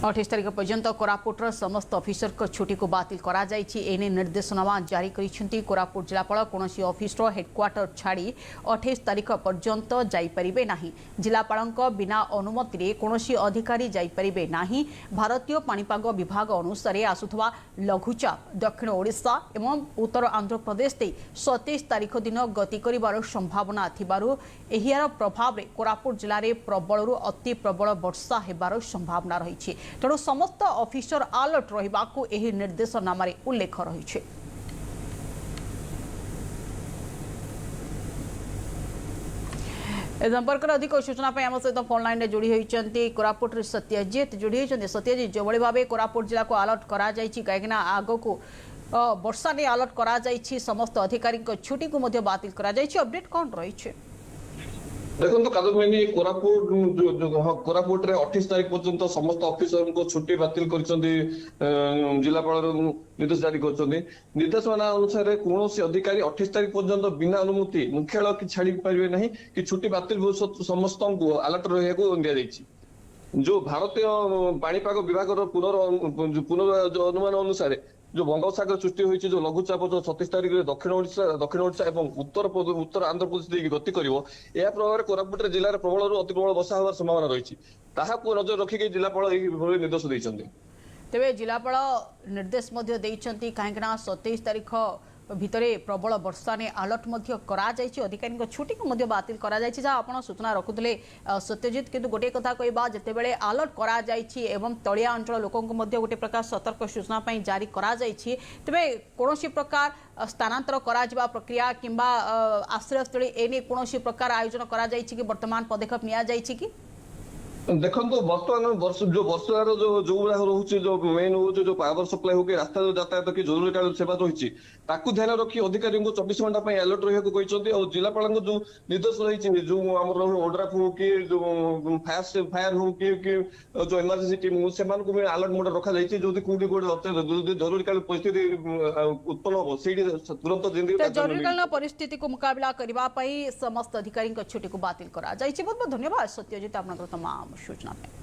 28 तारिख पर्यंत कोरापुटर समस्त ऑफिसर को छुट्टी को बातिल करा जायछि। एने निर्देशनामा जारी करिसेंती कोरापुट जिलापाल कोनोसी ऑफिसर हेडक्वार्टर छाड़ी 28 तारिख पर्यंत जाई परिबे नाही। जिलापालक बिना अनुमति रे कोनोसी अधिकारी जाई परिबे नाही। भारतीय पाणीपाग विभाग अनुसार आसुथवा लघुचाप दक्षिण ओडिशा एवं उत्तर आंध्र प्रदेश दे 27 तारिख दिन गति करिवार संभावना थिबारु एहियार प्रभाव रे कोरापुट जिल्ला रे प्रबलरु अति प्रबल वर्षा हेबार संभावना रहिछि। तेणु समस्त ऑफिसर अलर्ट रहिबाकू एही निर्देशनामा रे उल्लेख रहिछि। संपर्क में अधिक सूचना आम सहित फोन लाइन में जोड़ी होती कोरापुट सत्यजित जोड़ी होती। सत्यजित जो भाव कोरापुट जिला को अलर्ट करा कहीं आग को वर्षा ने अलर्ट करा समस्त अधिकारी छुट्टी को बातिल करा अपडेट कौन रही? देखो कादम्बिनी कोरापुट रे 28 तारिख पर्यंत समस्त ऑफिसर को छुट्टी बातिल कर जिलापाल निर्देश जारी कर निर्देशना अनुसार कौन अधिकारी 28 तारिख पर्यंत बिना अनुमति मुख्यालय की छाड़ी पारे ना कि छुट्टी बातिल समस्त को अलर्ट रहा दि जाइए। जो भारतीय पाणीपाग विभाग पुनर्नुमान अनुसार जो बंगोपसागर सृष्टि होती जो लघुचाप जो 36 तारिख दक्षिण ओडिशा और उत्तर आंध्र प्रदेश गति कर प्रभाव कोरापुट जिले में प्रबल अति प्रबल वर्षा होवार संभावना रही नजर रखिक जिलापाल निर्देश देते। तेज जिलापाल निर्देश कहीं 27 तारिख भितर प्रबल वर्षा ने अलर्ट अधिकारी छुट्टी को बातिल करा सूचना रखुले सत्यजित किंतु गोटे कथा कहवा जितेबाला अलर्ट करा एवं तलिया अंचल लोक गोटे प्रकार सतर्क सूचना जारी करा तेबे कौन प्रकार स्थानांतर करा प्रक्रिया किंबा आश्रयस्थली एने कौन प्रकार आयोजन करा कि वर्तमान पदक्षेप निया जायछि कि देखो बर्तमान जो वर्षार जो रोचे जो मेन हो जो पावर सप्लाई हो कि रास्ता यातायात कि जरूरीकालीन सेवा रही ध्यान रखी अधिकारी को 24 घंटा अलर्ट रहा और जिलापाल जो निर्देश रही जो ओड्राफ हो कि जो फायर हो कि जो इमरजेंसी टीम हो से अलर्ट मोड रखा जो कौटी कौटे जरूरीकालीन परिस्थिति उत्पन्न हो तुरंत जरूरीकालीन परिस्थिति को मुकाबला करने समस्त अधिकारी छुट्टी को बातिल करा बहुत बहुत धन्यवाद सत्यजित आपन तमाम सूचना पे।